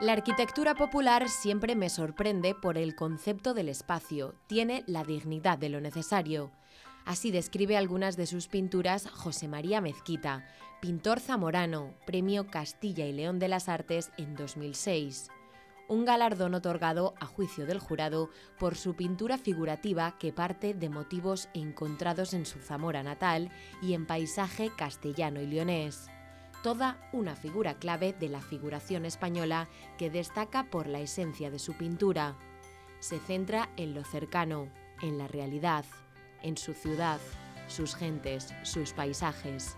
La arquitectura popular siempre me sorprende por el concepto del espacio, tiene la dignidad de lo necesario. Así describe algunas de sus pinturas José María Mezquita, pintor zamorano, Premio Castilla y León de las Artes en 2006. Un galardón otorgado a juicio del jurado por su pintura figurativa que parte de motivos encontrados en su Zamora natal y en paisaje castellano y leonés. Toda una figura clave de la figuración española que destaca por la esencia de su pintura. Se centra en lo cercano, en la realidad, en su ciudad, sus gentes, sus paisajes.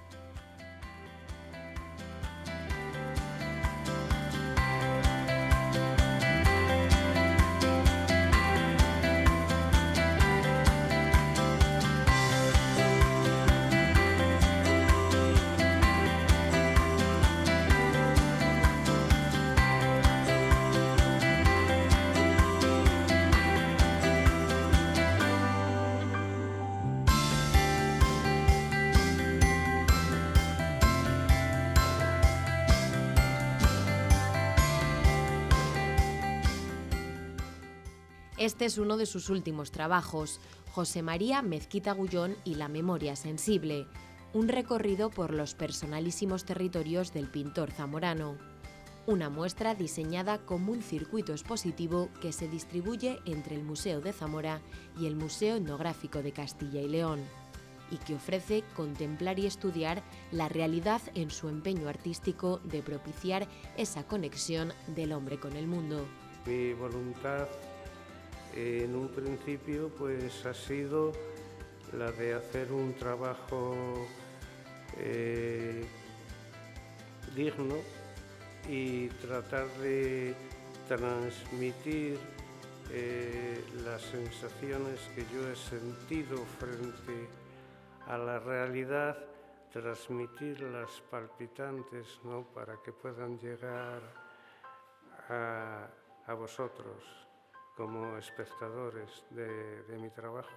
Este es uno de sus últimos trabajos, José María Mezquita Gullón y la memoria sensible, un recorrido por los personalísimos territorios del pintor zamorano. Una muestra diseñada como un circuito expositivo que se distribuye entre el Museo de Zamora y el Museo Etnográfico de Castilla y León, y que ofrece contemplar y estudiar la realidad en su empeño artístico de propiciar esa conexión del hombre con el mundo. Mi voluntad en un principio pues ha sido la de hacer un trabajo digno y tratar de transmitir las sensaciones que yo he sentido frente a la realidad, transmitirlas palpitantes, ¿no?, para que puedan llegar a vosotros como espectadores de mi trabajo.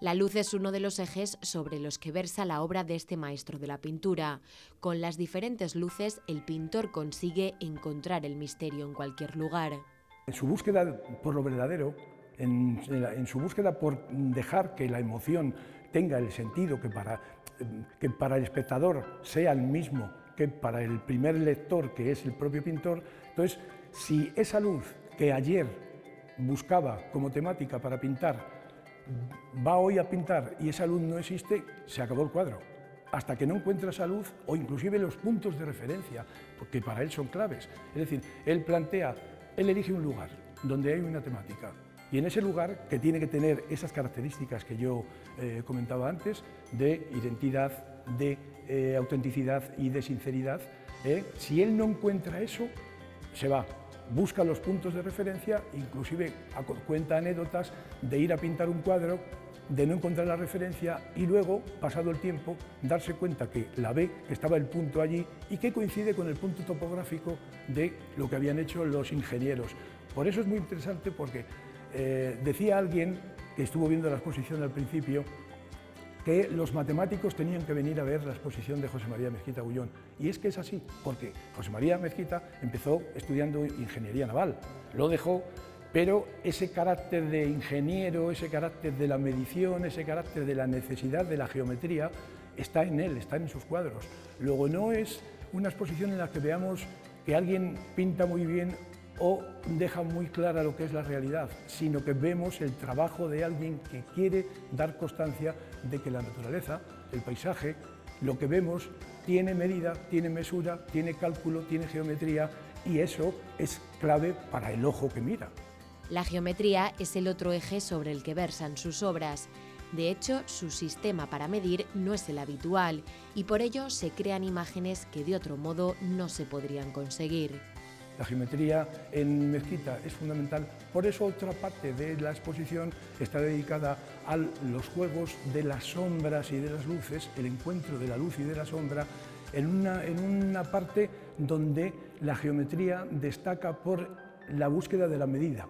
La luz es uno de los ejes sobre los que versa la obra de este maestro de la pintura. Con las diferentes luces, el pintor consigue encontrar el misterio en cualquier lugar. En su búsqueda por lo verdadero, en su búsqueda por dejar que la emoción tenga el sentido que para el espectador sea el mismo que para el primer lector, que es el propio pintor, entonces, si esa luz que ayer buscaba como temática para pintar, va hoy a pintar y esa luz no existe, se acabó el cuadro. Hasta que no encuentra esa luz, o inclusive los puntos de referencia, porque para él son claves. Es decir, él elige un lugar donde hay una temática, y en ese lugar, que tiene que tener esas características que yo comentaba antes, de identidad, de autenticidad y de sinceridad, si él no encuentra eso, se va. Busca los puntos de referencia, inclusive cuenta anécdotas de ir a pintar un cuadro, de no encontrar la referencia y luego, pasado el tiempo, darse cuenta que la ve, que estaba el punto allí y que coincide con el punto topográfico de lo que habían hecho los ingenieros. Por eso es muy interesante porque decía alguien que estuvo viendo la exposición al principio que los matemáticos tenían que venir a ver la exposición de José María Mezquita Gullón. Y es que es así, porque José María Mezquita empezó estudiando ingeniería naval, lo dejó, pero ese carácter de ingeniero, ese carácter de la medición, ese carácter de la necesidad de la geometría, está en él, está en sus cuadros. Luego no es una exposición en la que veamos que alguien pinta muy bien o deja muy clara lo que es la realidad, sino que vemos el trabajo de alguien que quiere dar constancia de que la naturaleza, el paisaje, lo que vemos tiene medida, tiene mesura, tiene cálculo, tiene geometría, y eso es clave para el ojo que mira. La geometría es el otro eje sobre el que versan sus obras. De hecho, su sistema para medir no es el habitual y por ello se crean imágenes que de otro modo no se podrían conseguir. La geometría en Mezquita es fundamental, por eso otra parte de la exposición está dedicada a los juegos de las sombras y de las luces, el encuentro de la luz y de la sombra, en una parte donde la geometría destaca por la búsqueda de la medida.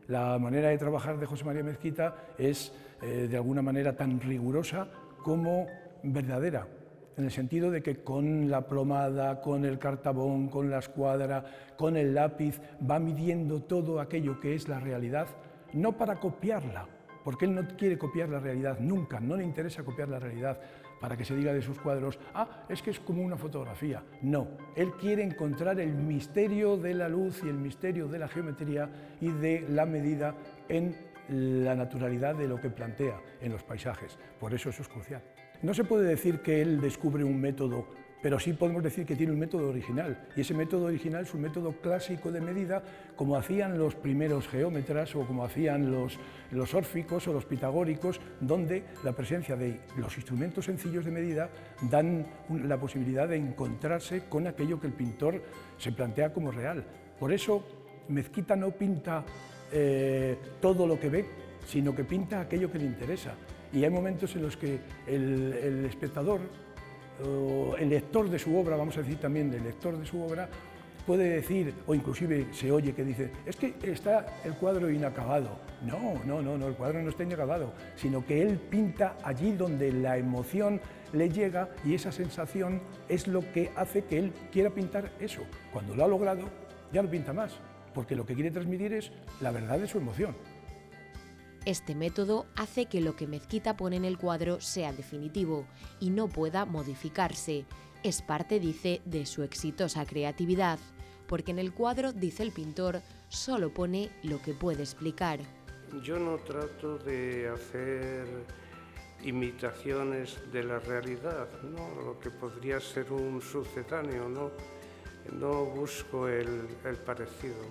La manera de trabajar de José María Mezquita es de alguna manera tan rigurosa como verdadera. en el sentido de que con la plomada, con el cartabón, con la escuadra, con el lápiz, va midiendo todo aquello que es la realidad, no para copiarla, porque él no quiere copiar la realidad nunca, no le interesa copiar la realidad para que se diga de sus cuadros, ah, es que es como una fotografía. No, él quiere encontrar el misterio de la luz y el misterio de la geometría y de la medida en la naturalidad de lo que plantea en los paisajes. Por eso es crucial. No se puede decir que él descubre un método, pero sí podemos decir que tiene un método original, y ese método original es un método clásico de medida, como hacían los primeros geómetras o como hacían los órficos o los pitagóricos, donde la presencia de los instrumentos sencillos de medida dan la posibilidad de encontrarse con aquello que el pintor se plantea como real. Por eso Mezquita no pinta todo lo que ve, sino que pinta aquello que le interesa. Y hay momentos en los que el espectador, o el lector de su obra, vamos a decir también el lector de su obra, puede decir, o inclusive se oye que dice, es que está el cuadro inacabado. No, el cuadro no está inacabado, sino que él pinta allí donde la emoción le llega y esa sensación es lo que hace que él quiera pintar eso. Cuando lo ha logrado, ya no pinta más, porque lo que quiere transmitir es la verdad de su emoción. Este método hace que lo que Mezquita pone en el cuadro sea definitivo y no pueda modificarse. Es parte, dice, de su exitosa creatividad, porque en el cuadro, dice el pintor, solo pone lo que puede explicar. Yo no trato de hacer imitaciones de la realidad, ¿no? Lo que podría ser un sucedáneo, no busco el parecido.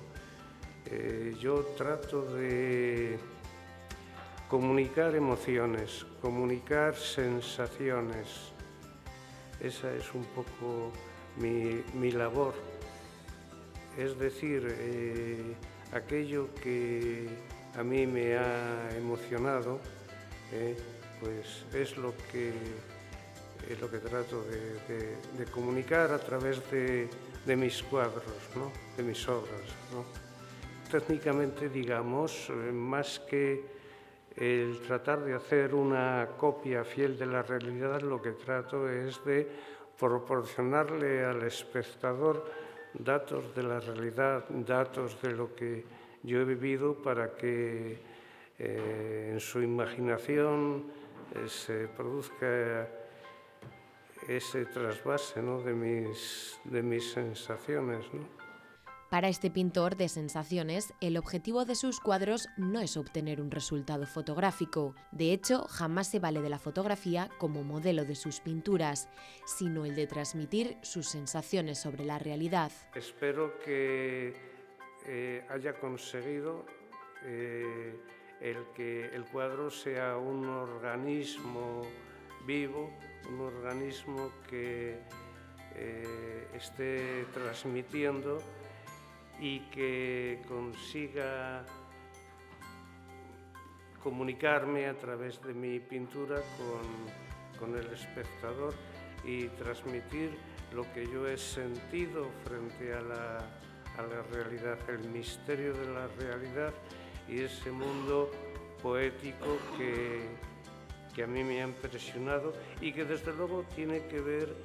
Yo trato de comunicar emociones, comunicar sensaciones. Esa es un poco mi labor. Es decir, aquello que a mí me ha emocionado, pues es lo que trato de comunicar a través de mis cuadros, ¿no? De mis obras, ¿no? Técnicamente, digamos, más que el tratar de hacer una copia fiel de la realidad, lo que trato es de proporcionarle al espectador datos de la realidad, datos de lo que yo he vivido para que en su imaginación se produzca ese trasvase, ¿no? de mis sensaciones, ¿no? Para este pintor de sensaciones, el objetivo de sus cuadros no es obtener un resultado fotográfico. De hecho, jamás se vale de la fotografía como modelo de sus pinturas, sino el de transmitir sus sensaciones sobre la realidad. Espero que haya conseguido el que el cuadro sea un organismo vivo, un organismo que esté transmitiendo y que consiga comunicarme a través de mi pintura con el espectador y transmitir lo que yo he sentido frente a la realidad, el misterio de la realidad y ese mundo poético que a mí me ha impresionado y que desde luego tiene que ver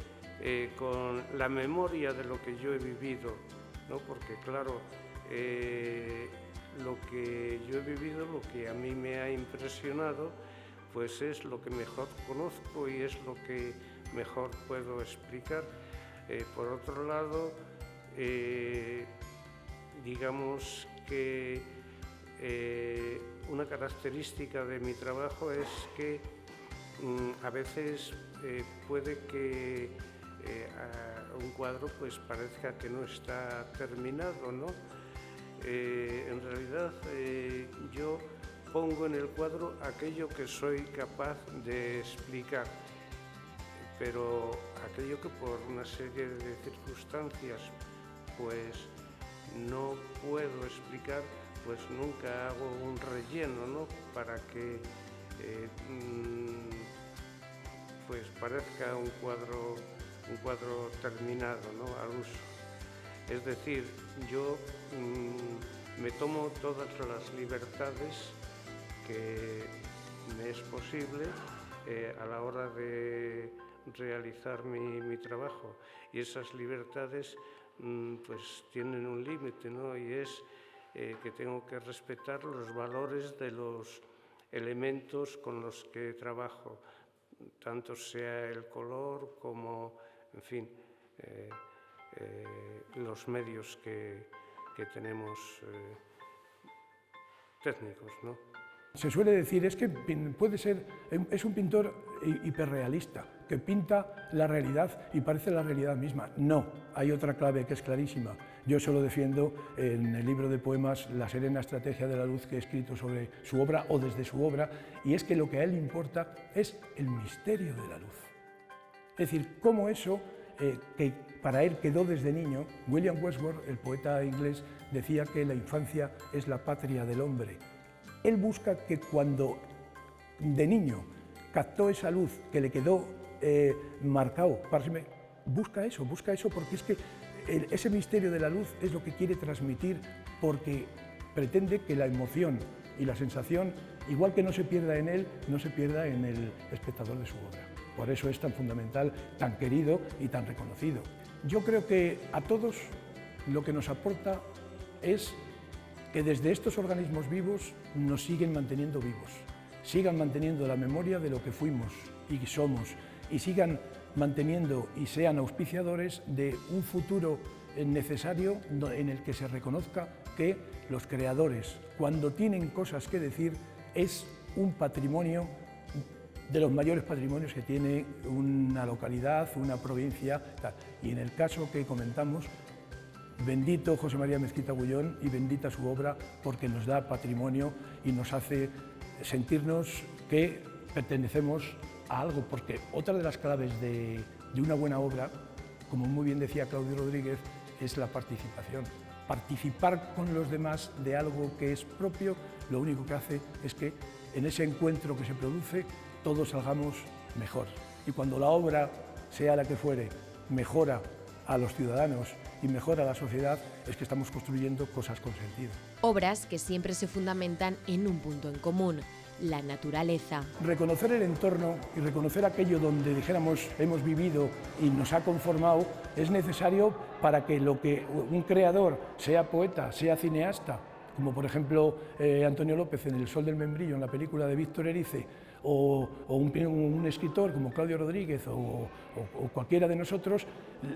con la memoria de lo que yo he vivido, ¿no? Porque claro, lo que yo he vivido, lo que a mí me ha impresionado, pues es lo que mejor conozco y es lo que mejor puedo explicar. Por otro lado, digamos que una característica de mi trabajo es que a veces puede que un cuadro pues parezca que no está terminado, ¿no? En realidad yo pongo en el cuadro aquello que soy capaz de explicar, pero aquello que por una serie de circunstancias pues no puedo explicar, pues nunca hago un relleno, ¿no? Para que pues parezca un cuadro terminado, ¿no? Al uso. Es decir, yo me tomo todas las libertades que me es posible a la hora de realizar mi trabajo, y esas libertades pues tienen un límite, ¿no? Y es que tengo que respetar los valores de los elementos con los que trabajo, tanto sea el color como, en fin, los medios que tenemos técnicos, ¿no? Se suele decir, es que es un pintor hiperrealista, que pinta la realidad y parece la realidad misma. No, hay otra clave que es clarísima. Yo solo defiendo en el libro de poemas La serena estrategia de la luz que he escrito sobre su obra o desde su obra, y es que lo que a él le importa es el misterio de la luz. Es decir, cómo eso, que para él quedó desde niño. William Wordsworth, el poeta inglés, decía que la infancia es la patria del hombre. Él busca que cuando de niño captó esa luz que le quedó marcado, busca eso porque es que ese misterio de la luz es lo que quiere transmitir, porque pretende que la emoción y la sensación, igual que no se pierda en él, no se pierda en el espectador de su obra. Por eso es tan fundamental, tan querido y tan reconocido. Yo creo que a todos lo que nos aporta es que desde estos organismos vivos nos siguen manteniendo vivos, sigan manteniendo la memoria de lo que fuimos y somos, y sigan manteniendo y sean auspiciadores de un futuro necesario en el que se reconozca que los creadores, cuando tienen cosas que decir, es un patrimonio de los mayores patrimonios que tiene una localidad, una provincia, tal. Y en el caso que comentamos, bendito José María Mezquita Agullón y bendita su obra, porque nos da patrimonio y nos hace sentirnos que pertenecemos a algo, porque otra de las claves de una buena obra, como muy bien decía Claudio Rodríguez, es la participación. Participar con los demás de algo que es propio, lo único que hace es que en ese encuentro que se produce todos salgamos mejor. Y cuando la obra, sea la que fuere, mejora a los ciudadanos y mejora a la sociedad, es que estamos construyendo cosas con sentido. Obras que siempre se fundamentan en un punto en común: la naturaleza. Reconocer el entorno y reconocer aquello donde, dijéramos, hemos vivido y nos ha conformado, es necesario para que lo que un creador, sea poeta, sea cineasta, como por ejemplo Antonio López en El sol del membrillo, en la película de Víctor Erice, o un escritor como Claudio Rodríguez o cualquiera de nosotros,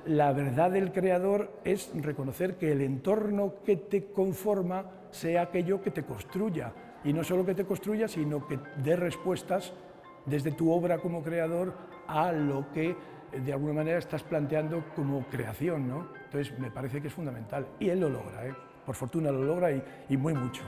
la verdad del creador es reconocer que el entorno que te conforma sea aquello que te construya, y no solo que te construya, sino que dé respuestas desde tu obra como creador a lo que de alguna manera estás planteando como creación, ¿no? Entonces me parece que es fundamental, y él lo logra, ¿eh? Por fortuna lo logra y muy mucho.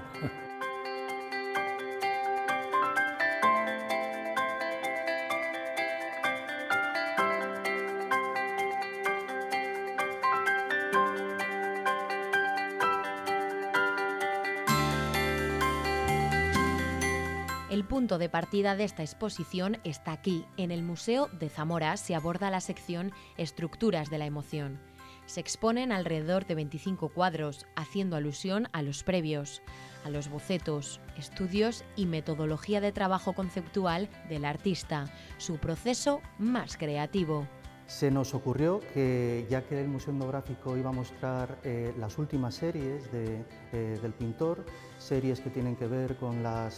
El punto de partida de esta exposición está aquí. En el Museo de Zamora se aborda la sección Estructuras de la emoción. Se exponen alrededor de 25 cuadros, haciendo alusión a los previos, a los bocetos, estudios y metodología de trabajo conceptual del artista, su proceso más creativo. Se nos ocurrió que, ya que el Museo Etnográfico iba a mostrar las últimas series del pintor, series que tienen que ver con la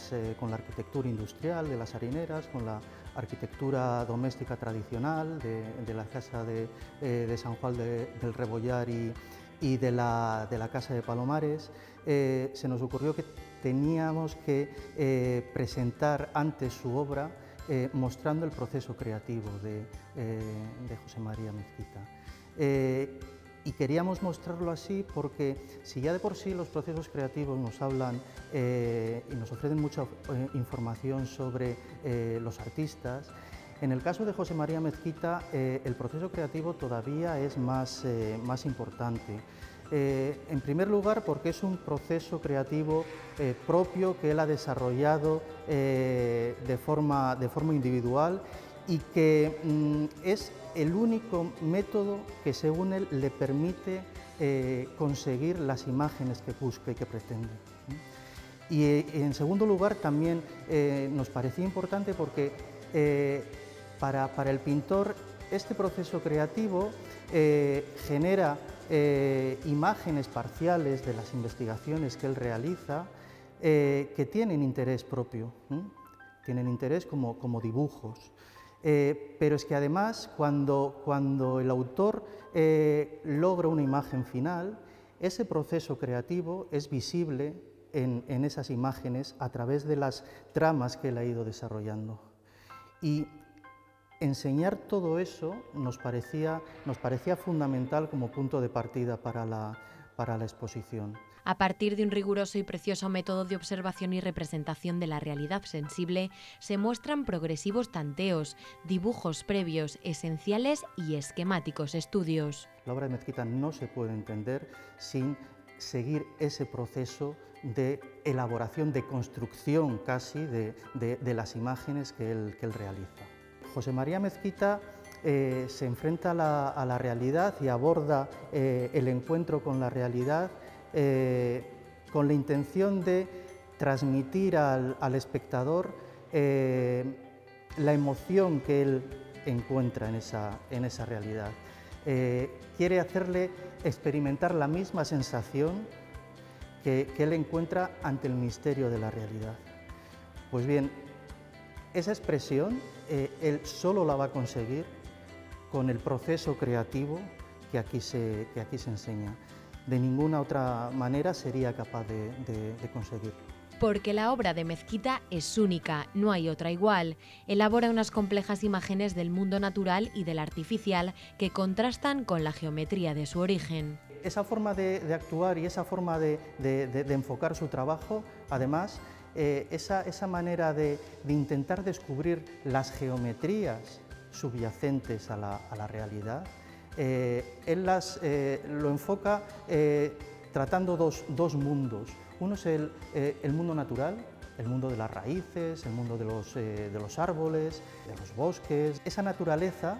arquitectura industrial de las harineras, con la arquitectura doméstica tradicional de la casa de San Juan del Rebollar y de la casa de Palomares, se nos ocurrió que teníamos que presentar antes su obra mostrando el proceso creativo de José María Mezquita. Y queríamos mostrarlo así porque, si ya de por sí los procesos creativos nos hablan y nos ofrecen mucha información sobre los artistas, en el caso de José María Mezquita el proceso creativo todavía es más importante. En primer lugar, porque es un proceso creativo propio que él ha desarrollado de forma individual y que es el único método que, según él, le permite conseguir las imágenes que busca y que pretende. Y en segundo lugar, también nos parecía importante porque para el pintor Este proceso creativo genera imágenes parciales de las investigaciones que él realiza que tienen interés propio, tienen interés como dibujos. Pero es que además cuando el autor logra una imagen final, ese proceso creativo es visible en esas imágenes a través de las tramas que él ha ido desarrollando. Y enseñar todo eso nos parecía fundamental como punto de partida para la exposición. A partir de un riguroso y precioso método de observación y representación de la realidad sensible, se muestran progresivos tanteos, dibujos previos, esenciales y esquemáticos estudios. La obra de Mezquita no se puede entender sin seguir ese proceso de elaboración, de construcción casi de las imágenes que él realiza. José María Mezquita se enfrenta a la realidad y aborda el encuentro con la realidad con la intención de transmitir al espectador la emoción que él encuentra en esa realidad. Quiere hacerle experimentar la misma sensación que él encuentra ante el misterio de la realidad. Pues bien, esa expresión él solo la va a conseguir con el proceso creativo que aquí se enseña. De ninguna otra manera sería capaz de conseguirlo. Porque la obra de Mezquita es única, no hay otra igual. Elabora unas complejas imágenes del mundo natural y del artificial que contrastan con la geometría de su origen. Esa forma de actuar y esa forma de enfocar su trabajo, además, esa manera de intentar descubrir las geometrías subyacentes a la realidad, él lo enfoca tratando dos mundos. Uno es el mundo natural, el mundo de las raíces, el mundo de los árboles, de los bosques. Esa naturaleza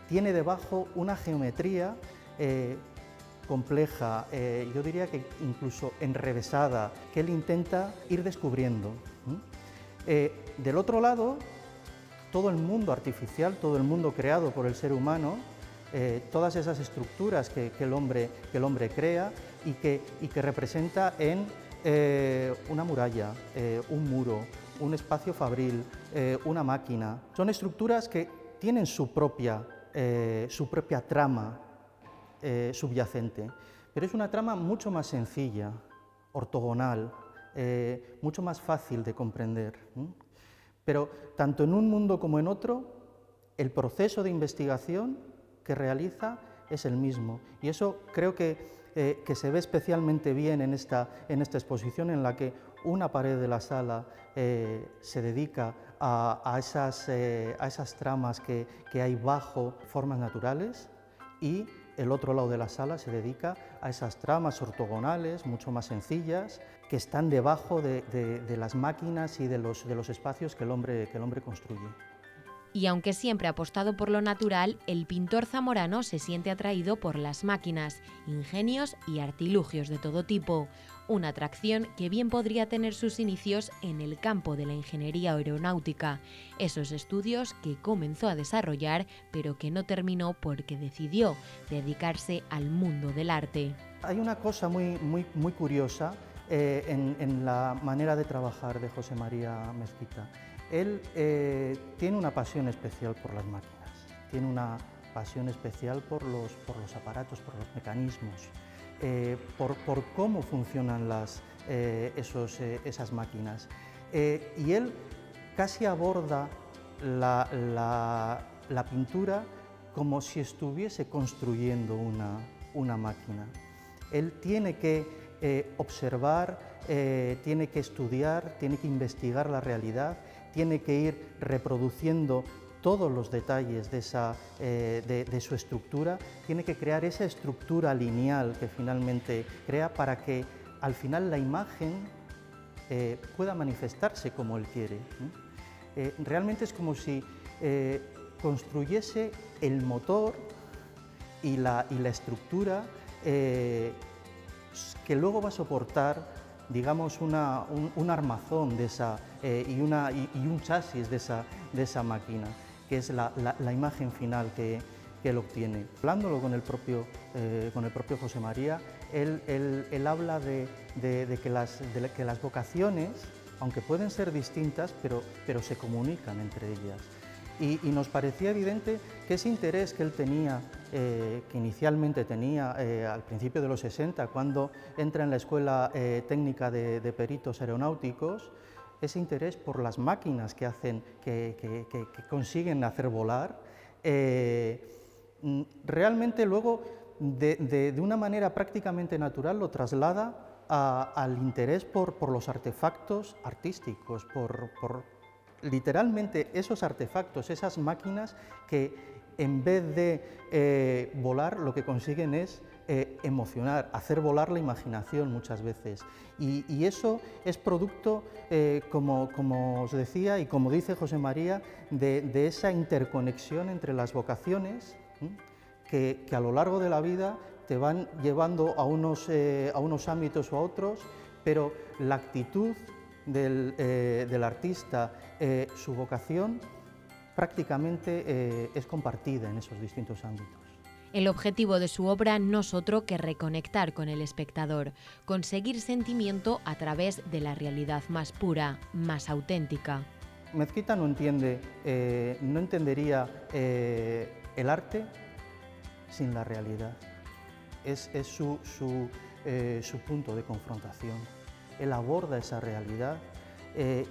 tiene debajo una geometría compleja, yo diría que incluso enrevesada, que él intenta ir descubriendo. Del otro lado, todo el mundo artificial, todo el mundo creado por el ser humano, todas esas estructuras que el hombre crea y que representa en una muralla, un muro, un espacio fabril, una máquina. Son estructuras que tienen su propia trama subyacente, pero es una trama mucho más sencilla, ortogonal, mucho más fácil de comprender. Pero tanto en un mundo como en otro, el proceso de investigación que realiza es el mismo. Y eso creo que se ve especialmente bien en esta exposición, en la que una pared de la sala se dedica a esas tramas que hay bajo formas naturales, y el otro lado de la sala se dedica a esas tramas ortogonales, mucho más sencillas, que están debajo de las máquinas y de los espacios que el hombre construye. Y aunque siempre ha apostado por lo natural, el pintor zamorano se siente atraído por las máquinas, ingenios y artilugios de todo tipo. Una atracción que bien podría tener sus inicios en el campo de la ingeniería aeronáutica, esos estudios que comenzó a desarrollar pero que no terminó porque decidió dedicarse al mundo del arte. Hay una cosa muy curiosa en la manera de trabajar de José María Mezquita. Él tiene una pasión especial por las máquinas, tiene una pasión especial por los aparatos, por los mecanismos, por cómo funcionan esas máquinas. Y él casi aborda la pintura como si estuviese construyendo una máquina. Él tiene que observar, tiene que estudiar, tiene que investigar la realidad, tiene que ir reproduciendo todos los detalles de su estructura, tiene que crear esa estructura lineal que finalmente crea para que al final la imagen pueda manifestarse como él quiere. Realmente es como si construyese el motor y la estructura que luego va a soportar, digamos, un armazón y un chasis de esa máquina. es la imagen final que él obtiene. Hablándolo con el propio José María, él habla de que las vocaciones, aunque pueden ser distintas, pero se comunican entre ellas. Y nos parecía evidente que ese interés que él tenía, que inicialmente tenía al principio de los 60, cuando entra en la Escuela Técnica de Peritos Aeronáuticos, ese interés por las máquinas que consiguen hacer volar, realmente luego, de una manera prácticamente natural, lo traslada al interés por los artefactos artísticos, por literalmente esos artefactos, esas máquinas que en vez de volar lo que consiguen es emocionar, hacer volar la imaginación muchas veces. Y eso es producto, como os decía y como dice José María, de esa interconexión entre las vocaciones que a lo largo de la vida te van llevando a unos ámbitos o a otros, pero la actitud del artista, su vocación, prácticamente es compartida en esos distintos ámbitos. El objetivo de su obra no es otro que reconectar con el espectador, conseguir sentimiento a través de la realidad más pura, más auténtica. Mezquita no entendería el arte sin la realidad. Es su punto de confrontación. Él aborda esa realidad e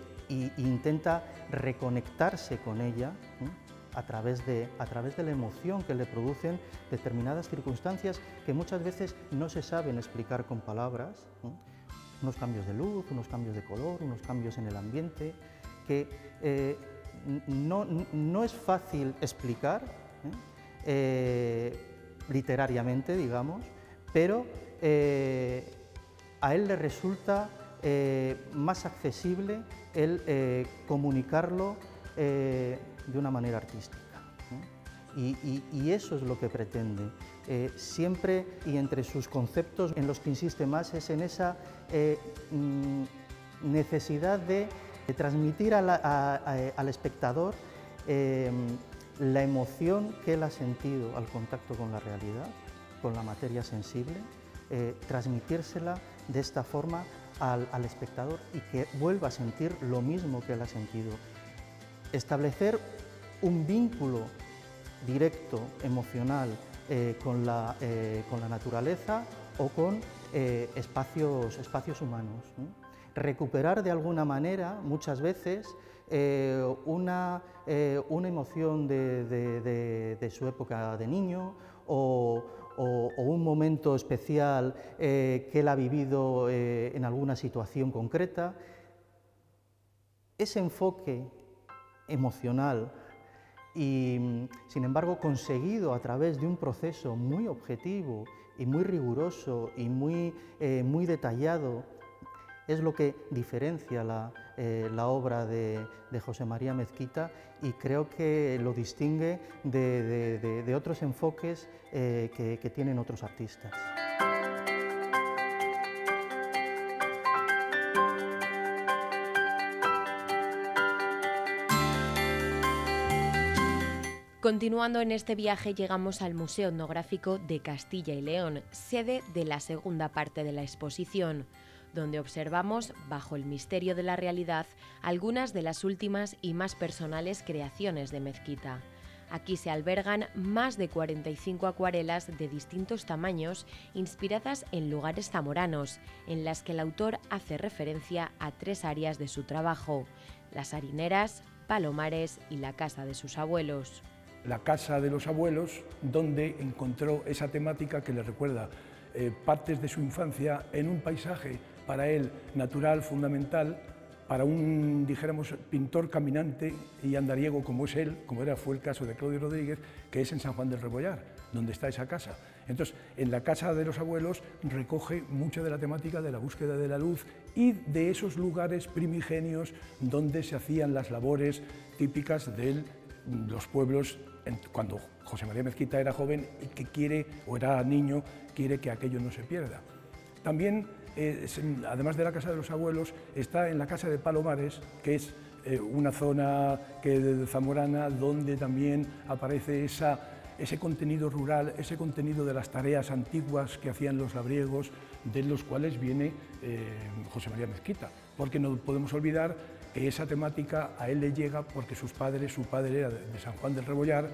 intenta reconectarse con ella a través de la emoción que le producen determinadas circunstancias que muchas veces no se saben explicar con palabras, unos cambios de luz, unos cambios de color, unos cambios en el ambiente, que no es fácil explicar literariamente, digamos, pero a él le resulta más accesible el comunicarlo de una manera artística. Y eso es lo que pretende. Siempre y entre sus conceptos en los que insiste más es en esa necesidad de transmitir al espectador la emoción que él ha sentido al contacto con la realidad, con la materia sensible, transmitírsela de esta forma al espectador y que vuelva a sentir lo mismo que él ha sentido. Establecer un vínculo directo, emocional, con la naturaleza o con espacios humanos, ¿no? Recuperar de alguna manera, muchas veces, una emoción de su época de niño o un momento especial que él ha vivido en alguna situación concreta. Ese enfoque emocional y, sin embargo, conseguido a través de un proceso muy objetivo y muy riguroso y muy detallado, es lo que diferencia la obra de José María Mezquita y creo que lo distingue de otros enfoques que tienen otros artistas. Continuando en este viaje llegamos al Museo Etnográfico de Castilla y León, sede de la segunda parte de la exposición, donde observamos, bajo el misterio de la realidad, algunas de las últimas y más personales creaciones de Mezquita. Aquí se albergan más de 45 acuarelas de distintos tamaños inspiradas en lugares zamoranos, en las que el autor hace referencia a 3 áreas de su trabajo: las harineras, Palomares y la casa de sus abuelos. La casa de los abuelos, donde encontró esa temática que le recuerda partes de su infancia en un paisaje para él natural, fundamental, para un, dijéramos, pintor caminante y andariego como es él, fue el caso de Claudio Rodríguez, que es en San Juan del Rebollar, donde está esa casa. Entonces, en la casa de los abuelos recoge mucha de la temática de la búsqueda de la luz y de esos lugares primigenios donde se hacían las labores típicas de los pueblos cuando José María Mezquita era joven y que quiere, o era niño, quiere que aquello no se pierda. También, además de la casa de los abuelos, está en la casa de Palomares, que es una zona zamorana donde también aparece ese contenido rural, ese contenido de las tareas antiguas que hacían los labriegos, de los cuales viene José María Mezquita, porque no podemos olvidar que esa temática a él le llega porque su padre era de San Juan del Rebollar,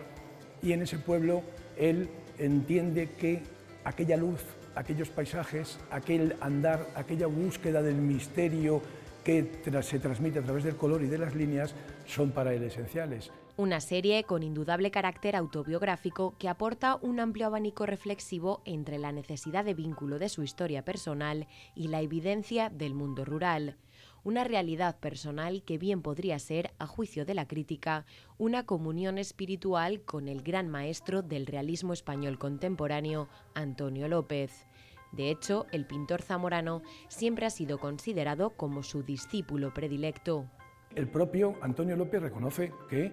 y en ese pueblo él entiende que aquella luz, aquellos paisajes, aquel andar, aquella búsqueda del misterio que se transmite a través del color y de las líneas son para él esenciales. Una serie con indudable carácter autobiográfico que aporta un amplio abanico reflexivo entre la necesidad de vínculo de su historia personal y la evidencia del mundo rural. Una realidad personal que bien podría ser, a juicio de la crítica, una comunión espiritual con el gran maestro del realismo español contemporáneo, Antonio López. De hecho, el pintor zamorano siempre ha sido considerado como su discípulo predilecto. El propio Antonio López reconoce que,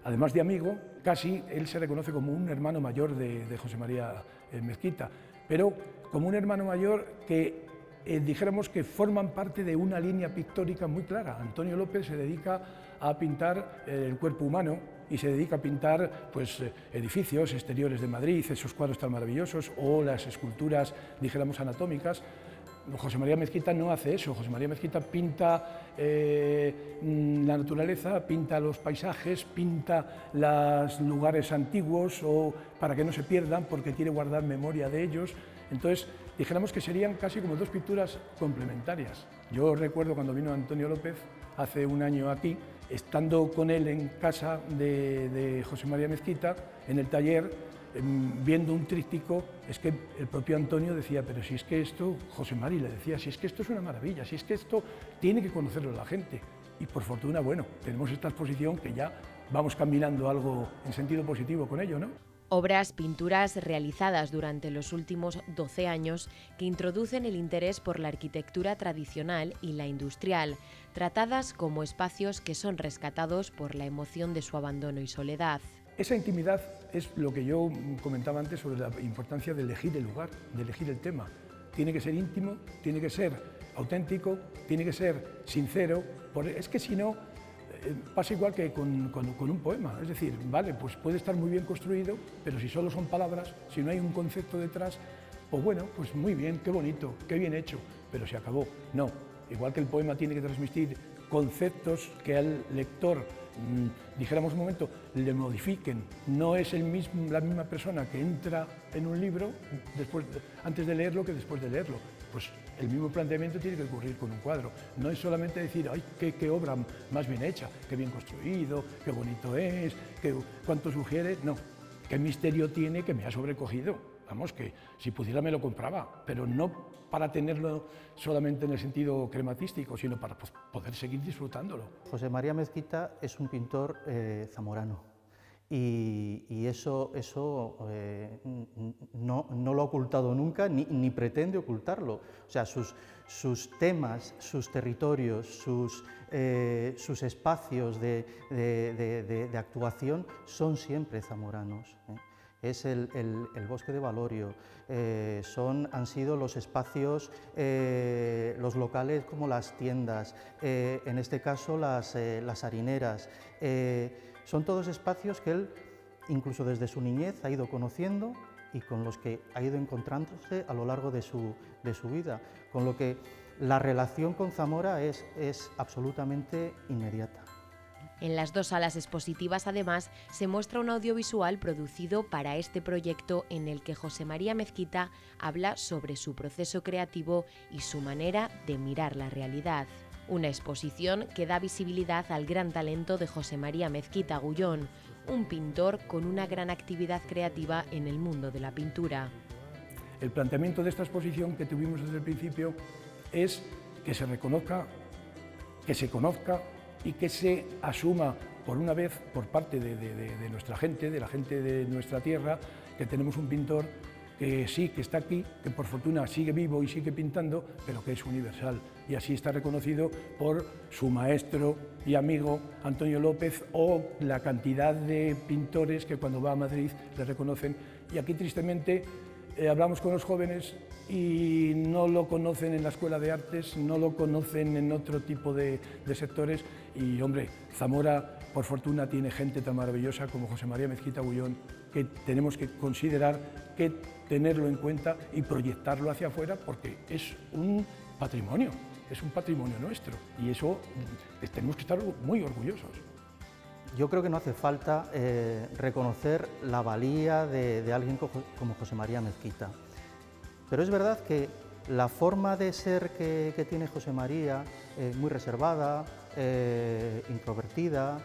además de amigo, casi él se reconoce como un hermano mayor de José María Mezquita, pero como un hermano mayor que dijéramos que forman parte de una línea pictórica muy clara. Antonio López se dedica a pintar el cuerpo humano y se dedica a pintar pues, edificios exteriores de Madrid, esos cuadros tan maravillosos, o las esculturas, dijéramos, anatómicas. José María Mezquita no hace eso. José María Mezquita pinta la naturaleza, pinta los paisajes, pinta los lugares antiguos o para que no se pierdan, porque quiere guardar memoria de ellos. Entonces, dijéramos que serían casi como dos pinturas complementarias. Yo recuerdo cuando vino Antonio López hace un año aquí, estando con él en casa de José María Mezquita, en el taller, viendo un tríptico, es que el propio Antonio decía, pero si es que esto, José María le decía, si es que esto es una maravilla, si es que esto tiene que conocerlo la gente. Y por fortuna, bueno, tenemos esta exposición que ya vamos caminando algo en sentido positivo con ello, ¿no? Obras, pinturas realizadas durante los últimos 12 años que introducen el interés por la arquitectura tradicional y la industrial, tratadas como espacios que son rescatados por la emoción de su abandono y soledad. Esa intimidad es lo que yo comentaba antes sobre la importancia de elegir el lugar, de elegir el tema. Tiene que ser íntimo, tiene que ser auténtico, tiene que ser sincero, es que si no, pasa igual que con un poema, es decir, vale, pues puede estar muy bien construido, pero si solo son palabras, si no hay un concepto detrás, pues bueno, pues muy bien, qué bonito, qué bien hecho, pero se acabó. No, igual que el poema tiene que transmitir conceptos que al lector, dijéramos un momento, le modifiquen. No es la misma persona que entra en un libro antes de leerlo que después de leerlo. Pues el mismo planteamiento tiene que ocurrir con un cuadro. No es solamente decir, ¡ay, qué obra más bien hecha, qué bien construido, qué bonito es, cuánto sugiere! No, qué misterio tiene que me ha sobrecogido. Vamos, que si pudiera me lo compraba, pero no para tenerlo solamente en el sentido crematístico, sino para poder seguir disfrutándolo. José María Mezquita es un pintor zamorano y eso no lo ha ocultado nunca ni pretende ocultarlo. O sea, sus temas, sus territorios, sus espacios de actuación son siempre zamoranos, ¿eh? Es el bosque de Valorio, han sido los espacios, los locales como las tiendas, en este caso las harineras. Son todos espacios que él, incluso desde su niñez, ha ido conociendo y con los que ha ido encontrándose a lo largo de su vida, con lo que la relación con Zamora es absolutamente inmediata. En las dos salas expositivas, además, se muestra un audiovisual producido para este proyecto en el que José María Mezquita habla sobre su proceso creativo y su manera de mirar la realidad. Una exposición que da visibilidad al gran talento de José María Mezquita Agullón, un pintor con una gran actividad creativa en el mundo de la pintura. El planteamiento de esta exposición que tuvimos desde el principio es que se reconozca, que se conozca y que se asuma por una vez por parte de nuestra gente, de la gente de nuestra tierra, que tenemos un pintor que sí, que está aquí, que por fortuna sigue vivo y sigue pintando, pero que es universal. Y así está reconocido por su maestro y amigo Antonio López o la cantidad de pintores que cuando va a Madrid le reconocen. Y aquí tristemente hablamos con los jóvenes y no lo conocen en la Escuela de Artes, no lo conocen en otro tipo de sectores y, hombre, Zamora, por fortuna, tiene gente tan maravillosa como José María Mezquita Bullón, que tenemos que considerar, que tenerlo en cuenta y proyectarlo hacia afuera porque es un patrimonio nuestro y eso tenemos que estar muy orgullosos. Yo creo que no hace falta reconocer la valía de alguien como José María Mezquita, pero es verdad que la forma de ser que tiene José María, muy reservada, introvertida,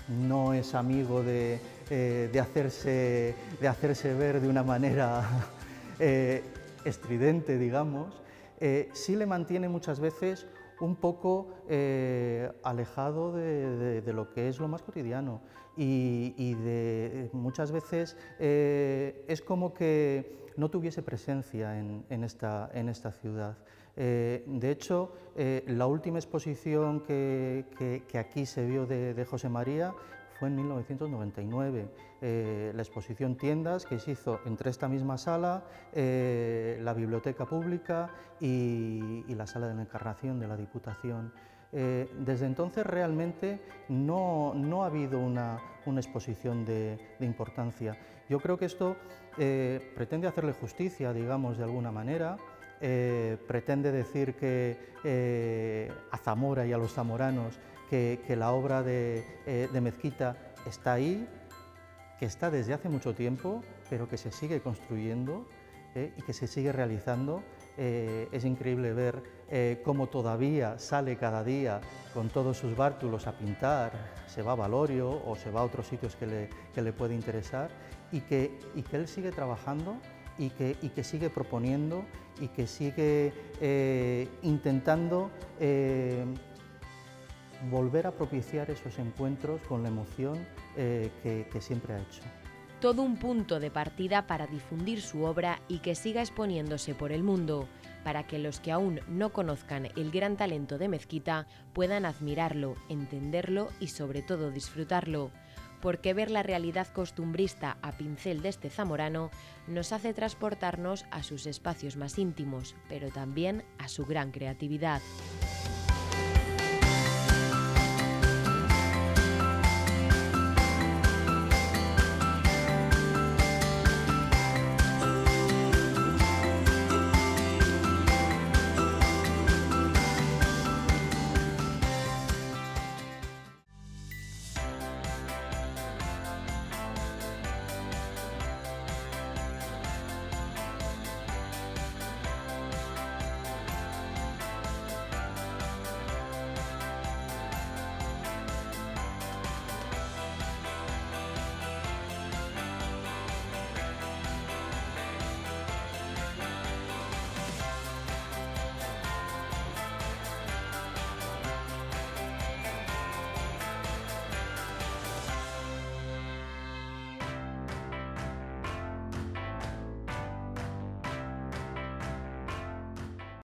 no es amigo de hacerse ver de una manera estridente, digamos, sí le mantiene muchas veces un poco alejado de lo que es lo más cotidiano y muchas veces es como que no tuviese presencia en esta ciudad. De hecho, la última exposición que aquí se vio de José María fue en 1999, la exposición Tiendas, que se hizo entre esta misma sala, la Biblioteca Pública y la Sala de la Encarnación de la Diputación. Desde entonces realmente no ha habido una exposición de importancia. Yo creo que esto pretende hacerle justicia, digamos, de alguna manera, pretende decir que a Zamora y a los zamoranos que la obra de Mezquita está ahí, que está desde hace mucho tiempo, pero que se sigue construyendo y que se sigue realizando. Es increíble ver cómo todavía sale cada día con todos sus bártulos a pintar, se va a Valorio o se va a otros sitios que le puede interesar y que él sigue trabajando y que sigue proponiendo y que sigue intentando volver a propiciar esos encuentros con la emoción que siempre ha hecho. Todo un punto de partida para difundir su obra y que siga exponiéndose por el mundo, para que los que aún no conozcan el gran talento de Mezquita puedan admirarlo, entenderlo y sobre todo disfrutarlo, porque ver la realidad costumbrista a pincel de este zamorano nos hace transportarnos a sus espacios más íntimos, pero también a su gran creatividad.